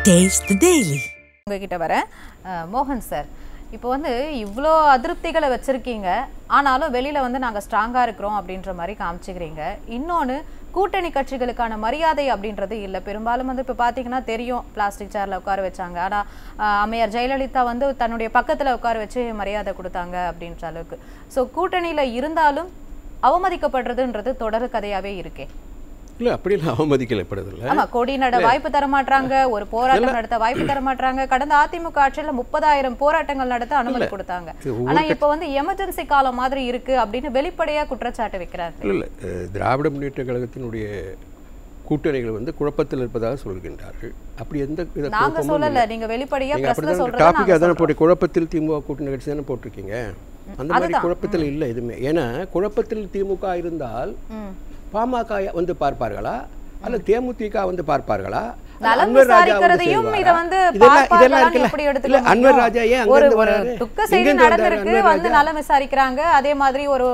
Taste the Daily. உங்ககிட்ட வரேன் மோகன் சார். இப்போ வந்து இவ்வளோ அதிருப்திகளை வச்சிருக்கீங்க, ஆனாலும் வெளியில வந்து நாங்கள் ஸ்ட்ராங்காக இருக்கிறோம் அப்படின்ற மாதிரி காமிச்சுக்கிறீங்க. இன்னொன்று, கூட்டணி கட்சிகளுக்கான மரியாதை அப்படின்றது இல்லை. பெரும்பாலும் வந்து இப்போ பார்த்தீங்கன்னா தெரியும், பிளாஸ்டிக் சேரில் உட்கார வச்சாங்க. ஆனால் அம்மையார் ஜெயலலிதா வந்து தன்னுடைய பக்கத்தில் உட்கார வச்சு மரியாதை கொடுத்தாங்க அப்படின்ற அளவுக்கு. ஸோ கூட்டணியில் இருந்தாலும் அவமதிக்கப்படுறதுன்றது தொடர் கதையாகவே இருக்கே. இல்லை, அப்படி இல்லை, அவமதிக்கப்படுறதில்லை. ஆமா, கொடி நட வாய்ப்பு தர மாட்டாங்க, ஒரு போராட்டம் நடத்த வாய்ப்பு தர மாட்டாங்க. கடந்த அதிமுக ஆட்சியில் 30,000 போராட்டங்கள் நடத்த அனுமதி கொடுத்தாங்க. ஆனா இப்ப வந்து எமர்ஜென்சி காலம் மாதிரி இருக்கு அப்படின்னு வெளிப்படையா குற்றச்சாட்டு வைக்கிறாங்க. இல்லை, திராவிட முன்னேற்ற கழகத்தினுடைய கூட்டணிகள் வந்து குழப்பத்தில் இருப்பதாக சொல்கின்றார்கள். அப்படி எந்த நாங்க சொல்லல, நீங்க வெளிப்படையா பிரஸ்ல சொல்றது. டாபிக் அதான போட்டு, குழப்பத்தில் திமுக கூட்டணி கட்சி தானே போட்டிருக்கீங்க. அந்த மாதிரி குழப்பத்தில் இல்லை எதுவுமே. ஏன்னா குழப்பத்தில் திமுக இருந்தால் பாமக வந்து பார்ப்பார்களா அல்ல தேமுதிக வந்து பார்ப்பார்களா? அன்வர் ராஜா அன்வர் ராஜா ஏன் நலம் விசாரிக்கிறாங்க. அதே மாதிரி ஒரு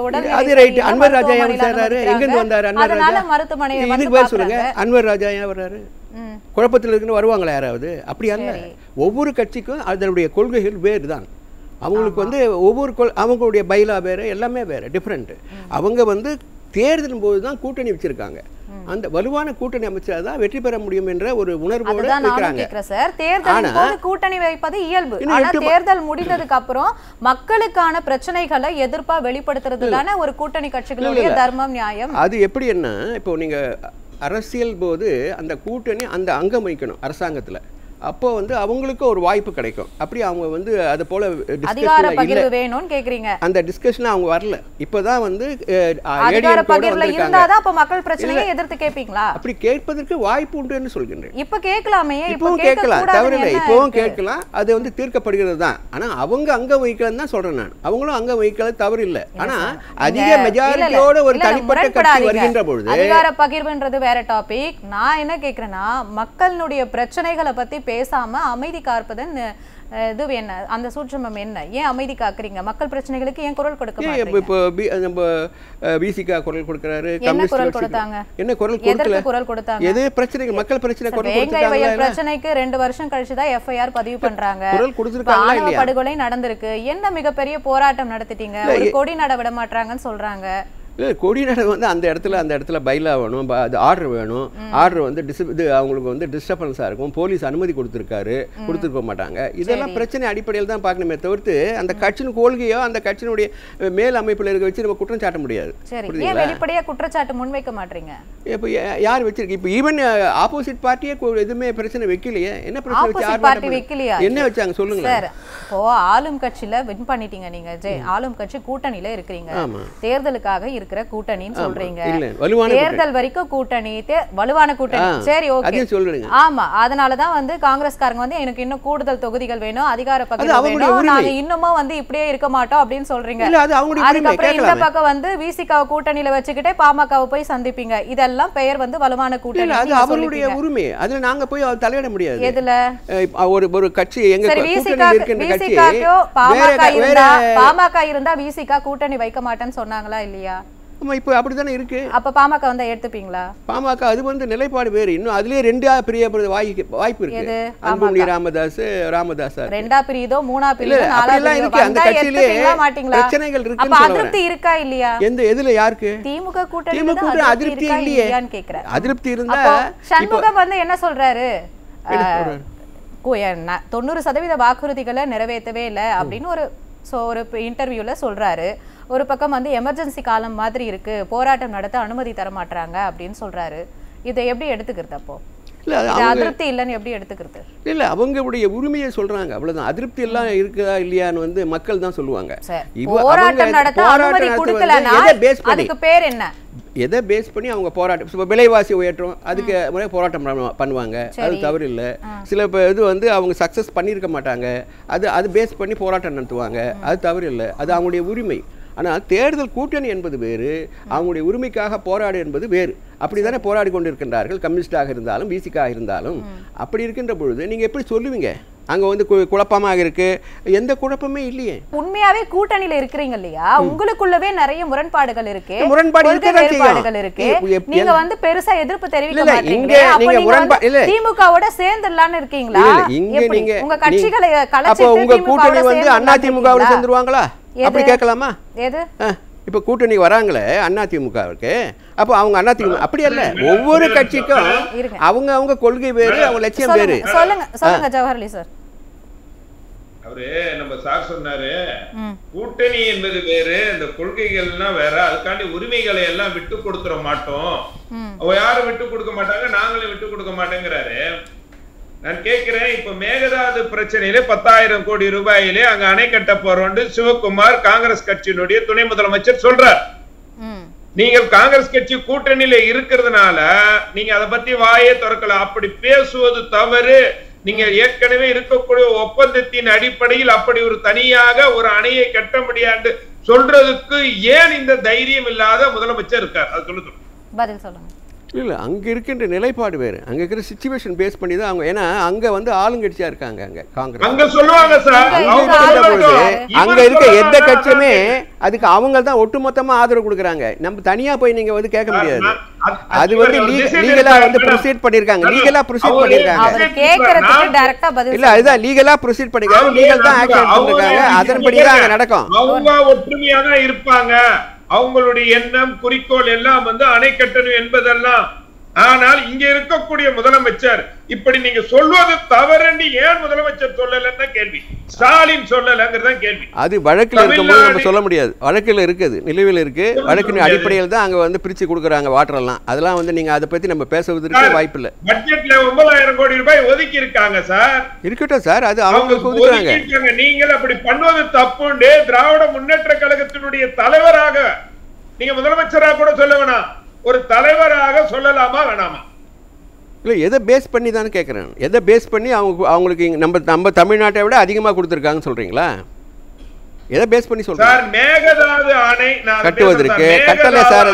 அன்வர் ராஜா ஏன் வந்தாரு? எங்கிருந்து வந்தாரு அன்வர் ராஜா? மருத்துவமனை. இதுக்கு பேர் சொல்லுங்க, அன்வர் ராஜா ஏன் வர்றாரு? குழப்பத்தில் இருக்குன்னு வருவாங்களா யாராவது? அப்படி அல்ல. ஒவ்வொரு கட்சிக்கும் அதனுடைய கொள்கைகள் வேறு தான். அவங்களுக்கு வந்து ஒவ்வொரு அவங்களுடைய பைலா வேறு, எல்லாமே வேறு, டிஃப்ரெண்ட். அவங்க வந்து தேர்தலின் போது தான் கூட்டணி வச்சிருக்காங்க. அந்த வலுவான கூட்டணி அமைச்சர் தான் வெற்றி பெற முடியும் என்ற ஒரு உணர்வோடு இருக்கிறாங்க. கூட்டணி வைப்பது இயல்பு. ஆனா தேர்தல் முடிந்ததுக்கு அப்புறம் மக்களுக்கான பிரச்சனைகளை எதிர்ப்பா வெளிப்படுத்துறது தானே ஒரு கூட்டணி கட்சிகளுடைய தர்மம், நியாயம். அது எப்படி என்ன, இப்போ நீங்க அரசியல் போது அந்த கூட்டணி அந்த அங்கம் வைக்கணும் அரசாங்கத்துல. அப்போ வந்து அவங்களுக்கு ஒரு வாய்ப்பு கிடைக்கும். அப்படி அவங்க வந்து அது போல அதிகார பகிர்வு வேணும்னு கேக்குறீங்க. அந்த டிஸ்கஷன் அவங்க வரல. இப்போதான் வந்து அதிகார பகிர்வுல இருந்தாதான் அப்ப மக்கள் பிரச்சனையை எதிர்த்து கேட்பீங்களா? அப்படி கேட்பதற்கு வாய்ப்பு உண்டுன்னு சொல்கின்றேன். இப்ப கேட்கலாமே, இப்பவும் கேட்கலாம், தவறில்லை. இப்பவும் கேட்கலாம், அது வந்து தீர்க்கப்படுகிறது தான். ஆனா அவங்க அங்க வைக்கலன்னு தான் சொல்றேன் நான். அவங்களும் அங்க வைக்கல, தவறு இல்லை. ஆனா அதிக மெஜாரிட்டியோட ஒரு தனிப்பட்ட கட்சி வருகின்ற பொழுது அதிகார பகிர்வுன்றது வேற டாபிக். நான் என்ன கேக்குறேன்னா, மக்களுடைய பிரச்சனைகளை பத்தி பேசாம அமைதி காப்பதன் இது என்ன, அந்த சூட்சமம் என்ன? ஏன் அமைதி காக்குறீங்க? மக்கள் பிரச்சனைகளுக்கு ஏன் குரல் கொடுக்க மாட்டீங்க? இப்போ நம்ம விசிகா குரல் கொடுக்கறாரு, என்ன குரல் கொடுத்தாங்க? என்ன குரல் கொடுக்கல? எதற்கு குரல் கொடுத்தாங்க? எது பிரச்சனை, மக்கள் பிரச்சனை குரல் கொடுத்தாங்க. வேங்கை பிரச்சனைக்கு 2 வருஷம் கழிச்சு தான் எஃப்ஐஆர் பதிவு பண்றாங்க. குரல் கொடுத்திருக்காங்களா இல்லையா? படுகொலை நடந்திருக்கு. என்ன மிகப்பெரிய போராட்டம் நடத்திட்டீங்க? ஒரு கொடி நட விட மாட்டாங்கன்னு சொல்றாங்க. இல்லை, கொடி நட வந்து அந்த இடத்துல பைலா வேணும், அது ஆர்டர் வேணும். ஆர்டர் வந்து இது அவங்களுக்கு வந்து டிஸ்டர்பன்ஸாக இருக்கும். போலீஸ் அனுமதி கொடுத்துருக்க மாட்டாங்க. இதெல்லாம் பிரச்சனை அடிப்படையில் தான் பார்க்கணுமே தவிர்த்து அந்த கட்சியின் கொள்கையோ அந்த கட்சியினுடைய மேல் அமைப்பில் இருக்க வச்சு நம்ம குற்றம் சாட்ட முடியாது. வெளிப்படையாக குற்றச்சாட்டு முன்வைக்க மாட்டீங்க. இப்போ யார் வச்சிருக்கு? இப்போ ஈவன் ஆப்போசிட் பார்ட்டியே எதுவுமே பிரச்சனை வைக்கலையே. என்ன பிரச்சனை வைக்கலையா? என்ன வச்சாங்க சொல்லுங்க. இப்போ ஆளும் கட்சியில வின் பண்ணிட்டீங்க நீங்க. ஆளும் கட்சி கூட்டணியில இருக்கிறீங்க. தேர்தலுக்காக கூட்டணின்னு சொல்றீங்க. தேர்தல் வரைக்கும் கூட்டணி, வலுவான கூட்டணி. சரி, ஓகே சொல்லுங்க. ஆமா, அதனாலதான் வந்து காங்கிரஸ்காரங்க வந்து எனக்கு இன்னும் கூடுதல் தொகுதிகள் வேணும், அதிகார பகிர்வு வேணும், நாங்க இன்னமும் வந்து இப்படியே இருக்க மாட்டோம் அப்படின்னு சொல்றீங்க. அதுக்கப்புறம் இந்த பக்கம் வந்து விசிகாவை கூட்டணியில வச்சுக்கிட்டே பாமகவை போய் சந்திப்பீங்க. இதெல்லாம் பெயர் வந்து வலுவான கூட்டணி. அது அவங்களுடைய உரிமை. அதுல நாங்க போய் தலையிட முடியாது. எதுல ஒரு கட்சி எங்க பாமக இருந்தா விசிகா கூட்டணி வைக்க மாட்டேன்னு சொன்னாங்களா இல்லையா? இப்போ அப்படித்தானே இருக்கு. அப்ப பாமக வந்தா எடுத்துப்பீங்களா? பாமக அது வந்து நிலைப்பாடு வேறு. இன்னும் அதுலயே 2ஆ பிரியப்படுறது வாய்ப்பு இருக்கு. அன்புமணி ராமதாஸ் 2ஆ பிரியுதோ 3ஆ பிரியுதோ 4ஆ இருக்கு. அந்த கட்சியிலே பிரச்சனைகள் இருக்கு. அப்ப அதிருப்தி இருக்கா இல்லையா? எதுல யாருக்கு? திமுக கூட்டணி அதிருப்தி இல்லையான்னு கேக்குறேன். அதிருப்தி இருந்தா சண்முகம் வந்து என்ன சொல்றாரு? 90% வாக்குறுதிகளை நிறைவேற்றவே இல்லை அப்படின்னு ஒரு இன்டர்வியூல சொல்றாரு. ஒரு பக்கம் வந்து எமர்ஜென்சி காலம் மாதிரி இருக்கு, போராட்டம் நடத்த அனுமதி தர மாட்டாங்க அப்படின்னு சொல்றாரு. இதை எப்படி எடுத்துக்கிறது? அப்போ அதிருப்தி இல்லைன்னு எப்படி எடுத்துக்கிறது? இல்ல, அவங்களுடைய உரிமையை சொல்றாங்க, அவ்வளவுதான். அதிருப்தி எல்லாம் இருக்குதா இல்லையான்னு வந்து மக்கள் தான் சொல்லுவாங்க. போராட்டம் நடத்த அனுமதி கொடுக்கலனா அதுக்கு பேர் என்ன? எதை பேஸ் பண்ணி அவங்க போராட்டம், விலைவாசி உயர்த்தும், அதுக்கு போராட்டம் பண்ணுவாங்க. அது தவறு இல்லை. சில இது வந்து அவங்க சக்சஸ் பண்ணியிருக்க மாட்டாங்க, அது பேஸ் பண்ணி போராட்டம் நடத்துவாங்க. அது தவறு இல்லை, அது அவங்களுடைய உரிமை. ஆனால் தேர்தல் கூட்டணி என்பது வேறு, அவங்களுடைய உரிமைக்காக போராடு என்பது வேறு. அப்படி தானே போராடி கொண்டிருக்கின்றார்கள், கம்யூனிஸ்டாக இருந்தாலும் விசிகாக இருந்தாலும். அப்படி இருக்கின்ற பொழுது நீங்கள் எப்படி சொல்லுவீங்க? அங்க வந்து குழப்பமாக இருக்கு. எந்த குழப்பமே இல்லையே. உண்மையாவே கூட்டணியில இருக்கிறீங்க இல்லையா, உங்களுக்குள்ளவே நிறைய முரண்பாடுகள் இருக்கு, முரண்பாடுகள் இருக்கு. நீங்க வந்து பெருசா எதிர்ப்பு தெரிவிக்க மாட்டீங்க, திமுகவோட சேர்ந்துடலாம்னு இருக்கீங்களா? உங்க கட்சிகளை கலைச்சிட்டு உங்க கூட்டணி வந்து அதிமுகவோட சேர்ந்துருவாங்களா அப்படி கேட்கலாமா? எது இப்போ கூட்டணி வராங்களே அதிமுகவுக்கு, அப்போ அவங்க அதிமுக அப்படி அல்ல, ஒவ்வொரு கட்சிக்கும் அவங்க அவங்க கொள்கை வேறு, அவங்க லட்சியம் வேறு. சொல்லுங்க ஜவஹர் அலி சார். அவரு நம்ம சார் சொன்னாரு கூட்டணி என்பது வேறு, இந்த கொள்கைகள்னா வேற, அதுக்காண்டி உரிமைகளை எல்லாம் விட்டு கொடுத்துட மாட்டோம், யாரும் விட்டு கொடுக்க மாட்டாங்க, நாங்களும் விட்டு கொடுக்க மாட்டேங்கிறாரு. நான் கேட்கிறேன், இப்ப மேகதாது பிரச்சனையில 10,000 கோடி ரூபாயிலே அங்க அணை கட்ட போறோம் சிவகுமார் காங்கிரஸ் கட்சியினுடைய துணை முதலமைச்சர் சொல்றார். நீங்கள் காங்கிரஸ் கட்சி கூட்டணியில இருக்கிறதுனால நீங்க அதை பத்தி வாயே திறக்கல. அப்படி பேசுவது தவறு. நீங்க ஏற்கனவே இருக்கக்கூடிய ஒப்பந்தத்தின் அடிப்படையில் அப்படி ஒரு தனியாக ஒரு அணையை கட்ட முடியாது சொல்றதுக்கு ஏன் இந்த தைரியம் இல்லாத முதலமைச்சர் இருக்கார்? அது சொல்லுங்க, பதில் சொல்லுங்க. இல்லை, அங்கே இருக்கின்ற நிலைப்பாடு வேறு, அங்கே இருக்கிற சிச்சுவேஷன் பேஸ் பண்ணி தான் அவங்க, ஏன்னா அங்கே வந்து ஆளுங்கட்சியாக இருக்காங்க, அங்கே காங்கிரஸ் அங்கே சொல்லுவாங்க சார், அங்கே இருக்க எந்த கட்சியுமே அதுக்கு அவங்க தான் ஒட்டுமொத்தமாக ஆதரவு கொடுக்குறாங்க. நம்ம தனியாக போய் நீங்கள் வந்து கேட்க முடியாது. அது வந்து லீகலாக வந்து ப்ரொசீட் பண்ணியிருக்காங்க, லீகலாக ப்ரொசீட் பண்ணியிருக்காங்க. இல்லை, அதுதான் லீகலாக ப்ரொசீட் பண்ணிருக்காங்க, லீகல் தான் ஆக்ஷன் பண்ணிருக்காங்க, அதன்படி தான் அங்கே நடக்கும். அவங்க ஒற்றுமையாக தான் இருப்பாங்க, அவங்களுடைய எண்ணம் குறிக்கோள் எல்லாம் வந்து அணை கட்டணும் என்பதெல்லாம். ஆனால் இங்க இருக்கக்கூடிய முதலமைச்சர் இப்படி நீங்க சொல்வது தவறுன்னு ஏன் முதலமைச்சர் சொல்லலன்னா கேள்வி, ஸ்டாலின் சொல்லலங்கிறதா கேள்வி. அது வழக்கில் இருக்கும்போது நம்ம சொல்ல முடியாது, வழக்கில் இருக்குது, நிலுவையில் இருக்கு, வழக்கின் அடிப்படையில் தான் அங்க வந்து பிரிச்சு கொடுக்குறாங்க வாட்டர் எல்லாம். அதெல்லாம் வந்து நீங்க அதை பத்தி நம்ம பேசுவதற்கு வாய்ப்பு இல்லை. பட்ஜெட்ல 9,000 கோடி ரூபாய் ஒதுக்கி இருக்காங்க சார். இருக்கட்டும் சார், அது அவங்களுக்கு ஒதுக்குறாங்க. நீங்கள் அப்படி பண்ணுவது தப்புண்டு திராவிட முன்னேற்ற கழகத்தினுடைய தலைவராக நீங்க முதலமைச்சராக கூட சொல்ல வேணாம், ஒரு தலைவராக சொல்லலாமா வேணாமா? இல்லை, எதை பேஸ் பண்ணி தான் கேட்குறேன், எதை பேஸ் பண்ணி அவங்களுக்கு நம்ம தமிழ்நாட்டை விட அதிகமாக கொடுத்துருக்காங்கன்னு சொல்றீங்களா? எதை பேஸ் பண்ணி சொல்றீங்க? சார், மேகதாது அணை கட்டுவதற்கு கட்டலை சார்,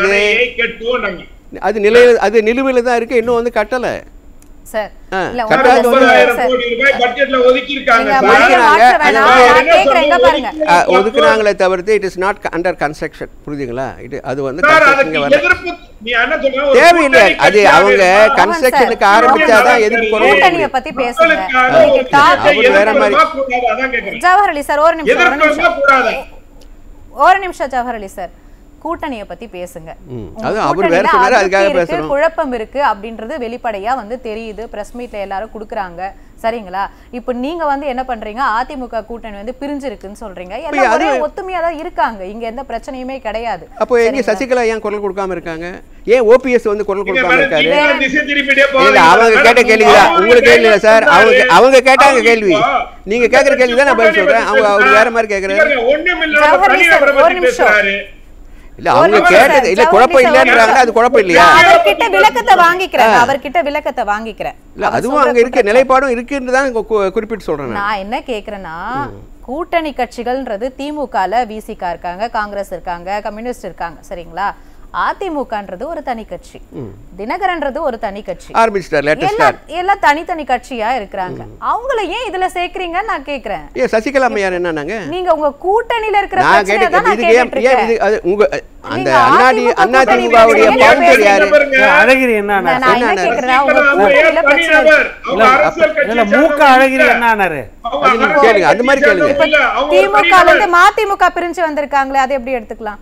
அது நிலுவையில் தான் இருக்கு, இன்னும் வந்து கட்டலை சார். ஒதுக்குறாங்களே தவிர்த்து it is not under construction. புரியுதுங்களா? அது வந்து தேவையில்லை, அது அவங்க கன்ஸ்ட்ரக்ஷனுக்கு ஆரம்பிச்சாதான் எதிர்ப்பு. கூட்டணியை பத்தி பேசுங்க வேற மாதிரி. ஜவஹர் அலி சார் ஒரு நிமிஷம் ஜவஹர் அலி சார், கூட்டணியை பத்தி பேசுங்க. குழப்பம் இருக்கு அப்படின்றது வெளிப்படையா வந்து தெரியுது, பிரஸ் மீட்ல எல்லாரும் குடுக்குறாங்க, சரிங்களா? இப்ப நீங்க வந்து என்ன பண்றீங்க, அதிமுக கூட்டணி வந்து பிரிஞ்சிருக்குன்னு சொல்றீங்க, எல்லாரும் ஒத்துமையா தான் இருக்காங்க, இங்க எந்த பிரச்சனையுமே கிடையாது. அப்போ எங்க சசிகலா ஏன் குரல் கொடுக்காம இருக்காங்க? ஏன் ஓபிஎஸ் வந்து குரல் கொடுக்காம இருக்காரு? அவங்க கேட்ட கேள்விதான் உங்களுக்கு கேள்வி இல்ல சார், அவங்க கேட்டாங்க கேள்வி, நீங்க கேக்குற கேள்வி தான் நான் பதில் சொல்றேன். அவங்க வேற மாதிரி கேக்குறாரு. இல்ல, அவங்க கேட்டது இல்ல, குழப்பம் இல்லன்றாங்க, அது குழப்பம் இல்லையா? அவர்கிட்ட விளக்கத்தை வாங்கிக்கிறேன். இல்ல, அதுவும் அங்க இருக்க நிலைப்பாடும் இருக்குன்னு தான் குறிப்பிட்டு சொல்றேன். நான் என்ன கேக்குறேன்னா, கூட்டணி கட்சிகள்ன்றது திமுகல விசிகா இருக்காங்க, காங்கிரஸ் இருக்காங்க, கம்யூனிஸ்ட் இருக்காங்க, சரிங்களா? அதிமுகன்றது ஒரு தனி கட்சி, தினகரன்றது ஒரு தனி கட்சி, எல்லாம் தனித்தனி கட்சியா இருக்கிறாங்க. அவங்கள ஏன் இதுல சேர்க்கறீங்க நான் கேக்குறேன். ஏன் சசிகலா அம்மையார் என்னன்னாங்க? நீங்க உங்க கூட்டணியில இருக்கிற பிரச்சனை தான் நான் கேக்குறேன். உங்க அந்த அதிமுகவுடைய பவுண்டர் யாரு? அழகிரி என்னன்னா நான் என்ன கேக்குறேன், உங்க கூட்டணியில பிரச்சனை இல்ல, மூக்க அழகிரி என்னன்னாரு கேளுங்க, அந்த மாதிரி கேளுங்க. திமுக வந்து மதிமுக பிரிஞ்சு வந்திருக்காங்களே, அதை எப்படி எடுத்துக்கலாம்?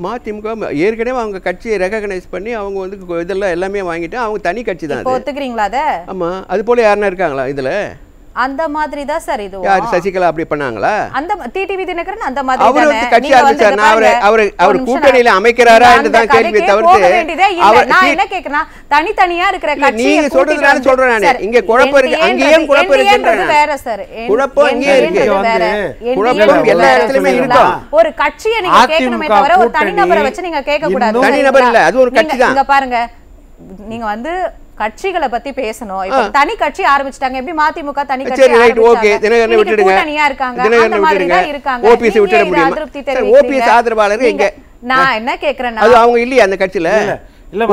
மதிமுக ஏற்கனவே அவங்க கட்சியை ரெகக்னைஸ் பண்ணி அவங்க வந்து இதெல்லாம் எல்லாமே வாங்கிட்டு அவங்க தனி கட்சி தான். ஒத்துக்கிறீங்களா அத? ஆமா, அது போல யாருன்னா இருக்காங்களா இதுல? அந்த மாதிரி தான் சார் இது. யார் சசிகலா அப்படி பண்ணாங்களா? அந்த டிடிவி தினகரன் அந்த மாதிரி தானே. அவர் கட்சி ஆரம்பிச்சார், அவர் கூட்டணியில அமைக்கறாரா என்று தான் கேள்வி தவிர்த்து நான் என்ன கேக்குறேன், தனித்தனியா இருக்கிற கட்சி நீங்க சொல்றதுனால சொல்றேன் நான். இங்க குழப்பம் இருக்கு, அங்கேயும் குழப்பம் இருக்குன்றது வேற சார். குழப்பம் இங்கே இருக்கு, குழப்பம் எல்லா இடத்துலயுமே இருக்கு. ஒரு கட்சியை நீங்க கேட்கணுமே தவிர ஒரு தனிநபரை வச்சு நீங்க கேட்க கூடாது. தனிநபர் இல்ல, அது ஒரு கட்சி தான். இங்க பாருங்க, நீங்க வந்து கட்சிகளை பத்தி பேசணும். இப்ப தனி கட்சி ஆரம்பிச்சிட்டாங்க, எப்படி மதிமுக தனி கட்சி கூட்டணியா இருக்காங்க, அந்த மாதிரி தான் இருக்காங்க. அதிருப்தி தெரிவிக்கிறீங்க. ஓபிஎஸ் ஆதரவாளர் எங்க? நான் என்ன கேக்குறேன்னா, அது அவங்க இல்லையா அந்த கட்சியில?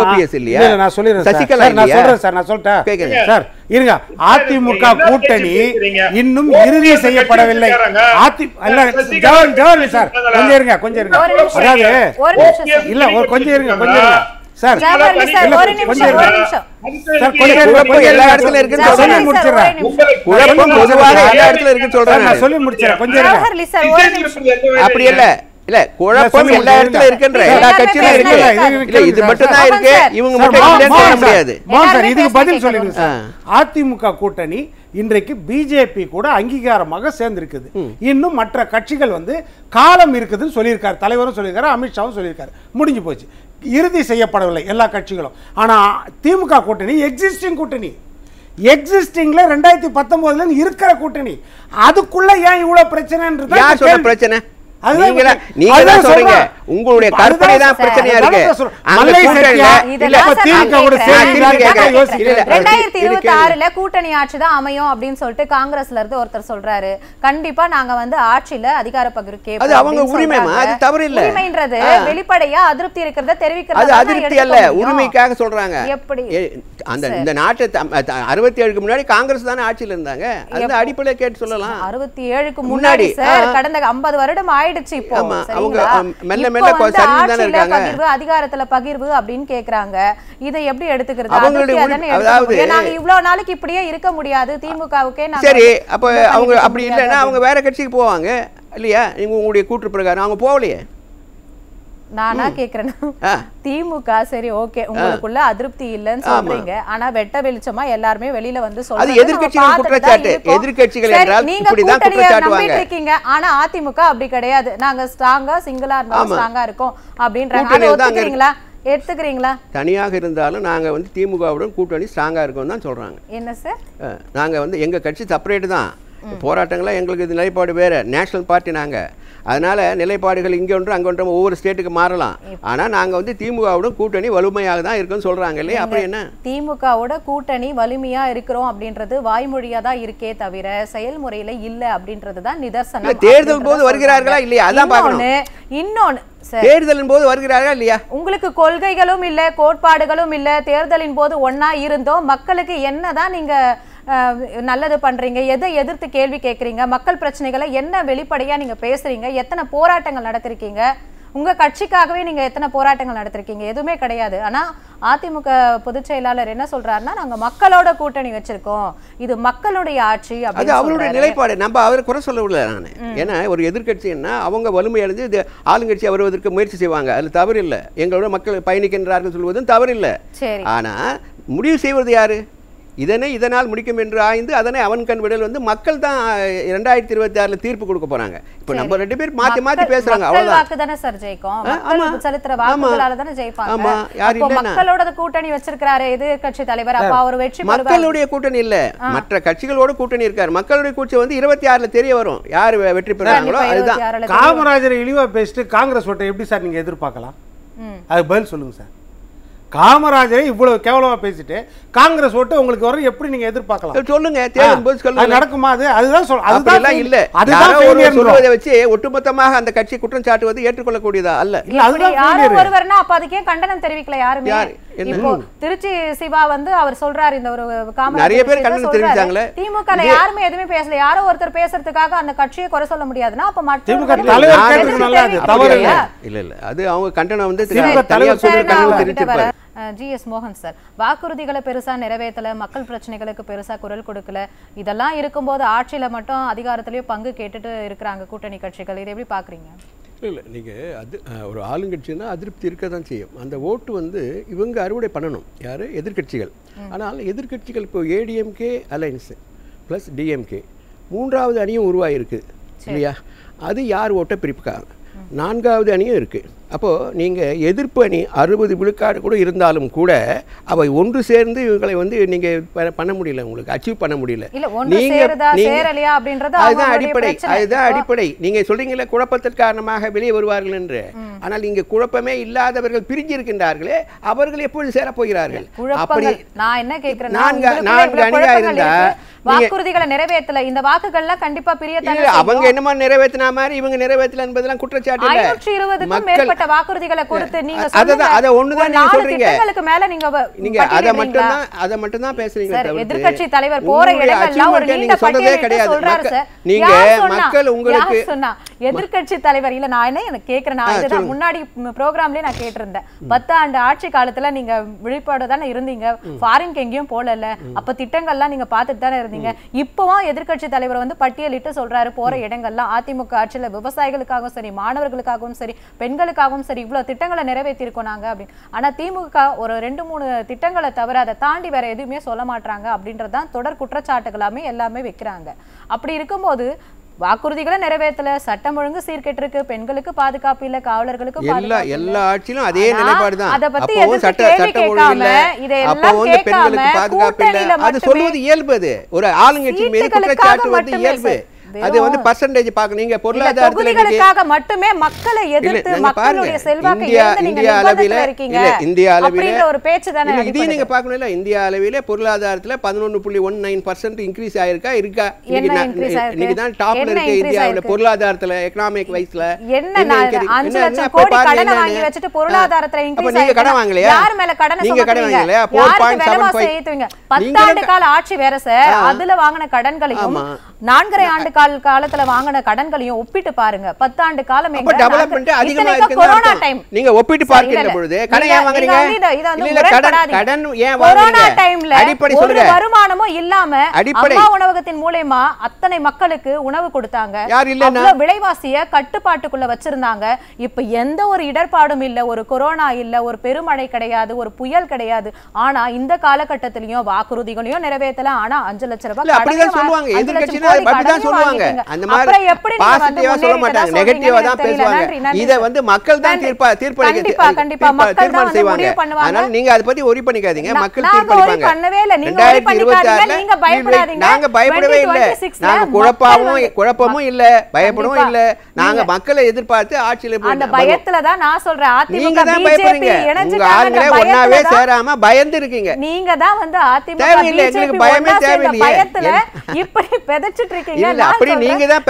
ஓபிஎஸ் இல்லையா? நான் சொல்லிடுறேன் சசிகலா நான் சொல்றேன் சார், நான் சொல்லிட்டேன் சார். இருங்க, அதிமுக கூட்டணி இன்னும் இறுதி செய்யப்படவில்லை. ஜவஹர்லால் சார் கொஞ்சம் இருங்க, கொஞ்சம் இருங்க. அதாவது இல்ல கொஞ்சம் இருங்க, கொஞ்சம் இருங்க சார். எல்லா இடத்துல இருக்கு சொல்லி முடிச்சிடுறேன். குழப்பம் பொதுவாக எல்லா இடத்துல இருக்கு சொல்றேன், நான் சொல்லி முடிச்சிடுறேன். கொஞ்சம் இருங்க. அப்படி இல்ல இல்ல, குழப்பம் எல்லா இடத்துல இருக்குன்ற எல்லா கட்சியிலும் இருக்கு. இல்ல இது மட்டும் தான் இருக்கு, இவங்க மட்டும் இல்லன்னு சொல்ல முடியாது. சார் இதுக்கு பதில் சொல்லுங்க சார். அதிமுக கூட்டணி இன்றைக்கு பிஜேபி கூட அங்கீகாரமாக சேர்ந்திருக்குது. இன்னும் மற்ற கட்சிகள் வந்து காலம் இருக்குதுன்னு சொல்லியிருக்காரு, தலைவரும் சொல்லியிருக்காரு, அமித்ஷாவும் சொல்லியிருக்காரு. முடிஞ்சு போச்சு, இறுதி செய்யப்படவில்லை எல்லா கட்சிகளும். ஆனா திமுக கூட்டணி எக்ஸிஸ்டிங் கூட்டணி, எக்ஸிஸ்டிங்ல 2019 இருக்கிற கூட்டணி. அதுக்குள்ள ஏன் இவ்வளவு பிரச்சனைன்றது யார் சொல்ற பிரச்சனை? நீங்க சொல்றீங்க, உங்களுடைய கற்பனை தான் பிரச்சனையா இருக்கு. 2026ல கூட்டணி ஆட்சி தான் அமையும் அப்படின்னு சொல்லிட்டு காங்கிரஸ்ல இருந்து ஒருத்தர் சொல்றாரு. கண்டிப்பா நாங்க வந்து ஆட்சியில அதிகார பகிர்வு கேட்போம். அது அவங்க உரிமைமா, அது தவறு இல்ல. உரிமைன்றது வெளிப்படையா அதிருப்தி இருக்கிறத தெரிவிக்கிறது. அது அதிருப்தி அல்ல, உரிமைக்காக சொல்றாங்க. எப்படி அந்த இந்த நாட்டை 67க்கு முன்னாடி காங்கிரஸ் தானே ஆட்சியில இருந்தாங்க, அந்த அடிப்படையில கேட்டு சொல்லலாம். 67க்கு முன்னாடி சார், கடந்த 50 வருடம் ஆயிடுச்சு. இப்போ அவங்க மெல்ல மெல்ல சரிஞ்சுதானே இருக்காங்க. அதிகாரத்துல பகிர்வு அப்படின்னு கேக்குறாங்க. இதை எப்படி எடுத்துக்கிறது? அதாவது நாங்க இவ்வளவு நாளைக்கு இப்படியே இருக்க முடியாது திமுகவுக்கே. சரி, அப்ப அவங்க அப்படி இல்லைன்னா அவங்க வேற கட்சிக்கு போவாங்க இல்லையா? உங்களுடைய கூற்று பிரகாரம் அவங்க போகலையே. நானா கேக்குறேன், திமுக சரி ஓகே உங்களுக்குள்ள அதிருப்தி இல்லன்னு சொல்றீங்க, ஆனா வெட்ட வெளிச்சமா எல்லாருமே வெளியில வந்து சொல்றாங்க. அது எதிர்க்கட்சிகள் குற்றச்சாட்டு. எதிர்க்கட்சிகள் என்றால் இப்படி தான் குற்றச்சாட்டுவாங்க. இருக்கீங்க, ஆனா அதிமுக அப்படி கிடையாது, நாங்க ஸ்ட்ராங்கா சிங்கிளா இருந்தாலும் ஸ்ட்ராங்கா இருக்கோம் அப்படின்றாங்க. அதை ஒத்துக்கிறீங்களா? எடுத்துக்கிறீங்களா? தனியாக இருந்தாலும் நாங்க வந்து திமுகவுடன் கூட்டணி ஸ்ட்ராங்கா இருக்கோம் தான் சொல்றாங்க. என்ன சார்? நாங்க வந்து எங்க கட்சி செப்பரேட் தான். போராட்டங்களா எங்களுக்கு இது நிலைப்பாடு வேற, நேஷனல் பார்ட்டி நாங்க. அதனால நிலைப்பாடுகள் இங்கே ஒன்று அங்கே ஒன்று ஒவ்வொரு ஸ்டேட்டுக்கு மாறலாம். ஆனால் நாங்கள் வந்து திமுகவோட கூட்டணி வலிமையாக தான் இருக்குன்னு சொல்கிறாங்க இல்லையா? அப்படி என்ன திமுகவோட கூட்டணி வலிமையாக இருக்கிறோம் அப்படின்றது வாய்மொழியாக தான் இருக்கே தவிர செயல்முறையில் இல்லை அப்படின்றது தான் நிதர்சனம். தேர்தல் போது வருகிறார்களா இல்லையா அதான் பார்க்கணும். இன்னொன்று தேர்தலின் போது வருகிறார்களா இல்லையா? உங்களுக்கு கொள்கைகளும் இல்லை, கோட்பாடுகளும் இல்லை, தேர்தலின் போது ஒன்னா இருந்தோம். மக்களுக்கு என்னதான் நீங்க நல்லது பண்றீங்க, எதை எதிர்த்து கேள்வி கேட்குறீங்க, மக்கள் பிரச்சனைகளை என்ன வெளிப்படையா நீங்க பேசுறீங்க, எத்தனை போராட்டங்கள் நடத்திருக்கீங்க, உங்க கட்சிக்காகவே நீங்க எத்தனை போராட்டங்கள் நடத்திருக்கீங்க? எதுவுமே கிடையாது. ஆனா அதிமுக பொதுச் செயலாளர் என்ன சொல்றாருன்னா, நாங்க மக்களோட கூட்டணி வச்சிருக்கோம், இது மக்களுடைய ஆட்சி. அது அவருடைய நிலைப்பாடு, நம்ம அவரை குறை சொல்லவில்லை நான். ஏன்னா ஒரு எதிர்கட்சின்னா அவங்க வலிமையடைந்து இது ஆளுங்கட்சி வருவதற்கு முயற்சி செய்வாங்க, அதுல தவறு இல்லை. எங்களோட மக்கள் பயணிக்கின்றார்கள் சொல்வதும் தவறு இல்லை. ஆனா முடிவு செய்வது யாரு? இதனால் முடிக்கும் என்று ஆய்ந்து அதனை அவன் கண் விடல் வந்து மக்கள் தான் 2026ல தீர்ப்பு கொடுக்க போறாங்க. இப்போ நம்ம ரெண்டு பேர் மாத்தி மாத்தி பேசுறாங்க, அவ்வளவுதான். வாக்கு தானே சார் ஜெயிக்கும், மக்கள் செலுத்துற வாக்குகளால தானே ஜெயிப்பாங்க. அப்போ மக்களோட கூட்டணி வச்சிருக்காரு எதிர்க்கட்சி தலைவர், அப்ப அவர் வெற்றி பெறுவார். மக்களுடைய கூட்டணி இல்ல, மற்ற கட்சிகளோட கூட்டணி இருக்காரு. மக்களுடைய கூட்டணி வந்து 26ல தெரிய வரும் யார் வெற்றி பெறாங்களோ அதுதான். காமராஜரை இழிவா பேசிட்டு காங்கிரஸ் ஓட்டை எப்படி சார் நீங்க எதிர்பார்க்கலாம்? அது பதில் சொல்லுங்க சார். காமராஜரை இவ்வளவு கேவலமா பேசிட்டு காங்கிரஸ் ஓட்டு உங்களுக்கு வரும், எப்படி நீங்க எதிர்பார்க்கலாம்? சொல்லுங்க, தேர்தல் போது சொல்லுங்க. நடக்குமா? அதுதான் இல்ல. அதுதான் சொல்வதை வச்சு ஒட்டுமொத்தமாக அந்த கட்சி குற்றம் சாட்டுவது ஏற்றுக்கொள்ளக்கூடியதா அல்ல. இல்ல அதுதான் ஒருவர்னா அப்ப அதுக்கே கண்டனம் தெரிவிக்கல யாருமே. இப்போ திருச்சி சிவா வந்து அவர் சொல்றாரு, இந்த ஒரு நிறைய பேர் கண்டனம் தெரிவிச்சாங்களே. திமுக யாருமே எதுவுமே பேசல, யாரோ ஒருத்தர் பேசுறதுக்காக அந்த கட்சியை குறை சொல்ல முடியாதுன்னா அப்ப திமுக தலைவர் கேட்டது நல்லது, தவறு இல்ல. இல்ல அது அவங்க கண்டனம் வந்து தலைவர் சொல்ற கண்டனம் தெரிவிச்சிருப்பாரு. GS மோகன் சார், வாக்குறுதிகளை பெருசா நிறைவேற்றல, மக்கள் பிரச்சனைகளுக்கு பெருசா குரல் கொடுக்கல, இதெல்லாம் இருக்கும்போது ஆட்சியில மட்டும் அதிகாரத்திலயும் பங்கு கேட்டுட்டு இருக்கிறாங்க கூட்டணி கட்சிகள், இதை எப்படி பாக்குறீங்க? இல்லை நீங்கள் அது ஒரு ஆளுங்கட்சின்னா அதிருப்தி இருக்க தான் செய்யும். அந்த ஓட்டு வந்து இவங்க அறுவடை பண்ணணும், யார்? எதிர்கட்சிகள். ஆனால் எதிர்கட்சிகள் இப்போ ஏடிஎம்கே அலைன்ஸு ப்ளஸ் டிஎம்கே மூன்றாவது அணியும் உருவாகிருக்கு இல்லையா? அது யார் ஓட்டை பிரிப்புக்காங்க. நான்காவது அணியும் இருக்குது. அப்போது நீங்கள் எதிர்ப்பு அணி 60 விழுக்காடு கூட இருந்தாலும் கூட அவை ஒன்று சேர்ந்து இவங்களை வந்து நீங்கள் பண்ண முடியல, உங்களுக்கு அச்சீவ் பண்ண முடியல. அதுதான் அடிப்படை, அதுதான் அடிப்படை. நீங்கள் சொல்கிறீங்களே குழப்பத்திற்கு காரணமாக வெளியே வருவார்கள் என்று. ஆனால் இங்கே குழப்பமே இல்லாதவர்கள் பிரிஞ்சிருக்கின்றார்களே, அவர்கள் எப்பொழுது சேரப்போகிறார்கள்? அப்படி நான் என்ன கேட்கிறேன், 4 அணியாக இருந்தால் வாக்குறுதிகளை நிறைவேற்றல. இந்த வாக்குகள்லாம் கண்டிப்பா பிரியத்தானே. அவங்க என்னமா நிறைவேற்றின மாதிரி இவங்க நிறைவேற்றல என்பதெல்லாம் குற்றச்சாட்டு இல்ல. 520க்கும் மேற்பட்ட வாக்குறுதிகளை கொடுத்து நீங்க அத ஒண்ணுதான் நீங்க சொல்றீங்க. திட்டங்களுக்கு மேல நீங்க அத மட்டும் தான் பேசுறீங்க தவிர எதிர்க்கட்சி தலைவர் போற இடங்கள்லாம் ஒரு நீண்ட பட்டியலிட்டு சொல்றாரு சார். நீங்க மக்கள் உங்களுக்கு சொன்னா எதிர்க்கட்சி தலைவர் இல்ல நான் என்ன எனக்கு கேக்குறேன். நான் இதுதான் முன்னாடி ப்ரோகிராம்லயே நான் கேட்டிருந்தேன். 10 ஆண்டு ஆட்சி காலத்துல நீங்க விழிப்போட தானே இருந்தீங்க, ஃபாரின்க்கு எங்கேயும் போலல, அப்ப திட்டங்கள்லாம் நீங்க பார்த்துட்டு தானே இருந்தீங்க. இப்பவும் எதிர்க்கட்சி தலைவர் வந்து பட்டியலிட்டு சொல்றாரு போற இடங்கள்லாம் அதிமுக ஆட்சியில விவசாயிகளுக்காகவும் சரி, மாணவர்களுக்காகவும் சரி, பெண்களுக்காகவும் சரி இவ்வளவு திட்டங்களை நிறைவேற்றிருக்கோம் நாங்க அப்படின்னு. ஆனா திமுக ஒரு 2-3 திட்டங்களை தவிர அதை தாண்டி வேற எதுவுமே சொல்ல மாட்டாங்க அப்படின்றதான் தொடர் குற்றச்சாட்டுகளாமே எல்லாமே வைக்கிறாங்க. அப்படி இருக்கும்போது வாக்குறுதிகளை நிறைவேற்றல, சட்டம் ஒழுங்கு சீர்கெட்டு இருக்கு, பெண்களுக்கு பாதுகாப்பு இல்ல, காவலர்களுக்கு பாதுகாப்பு எல்லா ஆட்சியிலும் அதே நிலைப்பாடு தான். அத பத்தி கேள்வி கேட்காம இதெல்லாம் கேட்காம கூட்டணியில அது சொல்வது இயல்பு. அது ஒரு ஆளுங்கட்சி மீது குற்றச்சாட்டு வந்து இயல்பு. அது வந்து பர்சன்டேஜ் பார்க்க நீங்க பொருளாதாரத்துக்காக மட்டுமே மக்களை எதிர்த்து மக்களுடைய செல்வாக்கை இழந்து நீங்க நிர்பந்தத்துல இருக்கீங்க. இந்தியா அளவிலே ஒரு பேச்சு தானே இது நீங்க பார்க்கணும் இல்ல. இந்தியா அளவிலே பொருளாதாரத்துல 11.19% இன்க்ரீஸ் ஆயிருக்கா இருக்கா? இன்னைக்கு தான் டாப்ல இருக்கு இந்தியாவுல பொருளாதாரத்துல எகனாமிக் வைஸ்ல. என்ன 5 லட்சம் கோடி கடனை வாங்கி வச்சிட்டு பொருளாதாரத்துல இன்க்ரீஸ் நீங்க கடன் வாங்கலையா? யார் மேல கடனை நீங்க கடன் வாங்கலையா? 4.75 10 ஆண்டு கால ஆட்சி வேற சார். அதுல வாங்கின கடன்களையும் 4.5 ஆண்டு காலத்துல வாங்கின கடன்களையும் ஒப்பிட்டு பாருங்க. 10 ஆண்டு காலம் டெவலப்மென்ட் அதிகமா இருக்கு. கொரோனா டைம் நீங்க ஒப்பிட்டு பார்க்கிற பொழுது கடன் ஏன் வாங்குறீங்க? இல்ல கடன் ஏன் வாங்குறீங்க? கொரோனா டைம்ல அடிப்படை சொல்லுங்க. ஒரு வருமானமும் இல்லாம அம்மா உணவகத்தின் மூலமா அத்தனை மக்களுக்கு உணவு கொடுத்தாங்க. அவ்வளவு விலைவாசிய கட்டுப்பாட்டுக்குள்ள வச்சிருந்தாங்க. இப்ப எந்த ஒரு இடர்பாடும் இல்ல, ஒரு கொரோனா இல்ல, ஒரு பெருமழை கிடையாது, ஒரு புயல் கிடையாது. ஆனா இந்த காலகட்டத்திலயும் வாக்குறுதிகளையும் நிறைவேற்றல. ஆனா 5 லட்சம் ரூபாய் அப்படிதான் சொல்லுவாங்க. எதிர்க்கட்சி அப்படிதான் சொல்லுவாங்க. அந்த மாதிரி பாசிட்டிவா சொல்ல மாட்டாங்க, நெகட்டிவா தான் பேசுவாங்க. இத வந்து மக்கள் தான் தீர்மானம் செய்வாங்க. அதனால நீங்க அத பத்தி worry பண்ணிக்காதீங்க. மக்கள் தீர்மானிப்பாங்க. 2026 நாங்க பயப்படவே இல்ல. நாங்க குழப்பமும் இல்ல, பயப்படவும் இல்ல. நாங்க மக்களை எதிர்பார்த்து ஆட்சியில போய் அந்த பயத்துல தான் நான் சொல்றேன். அதிமுக பிஜேபி உங்க ஆளுங்களே ஒண்ணாவே சேராம பயந்து இருக்கீங்க. நீங்க தான் வந்து அதிமுக பிஜேபி பயமே தேவையில்லை. பயத்துல இப்படி பெதச்சிட்டு இருக்கீங்க. அப்படி நீங்க தான்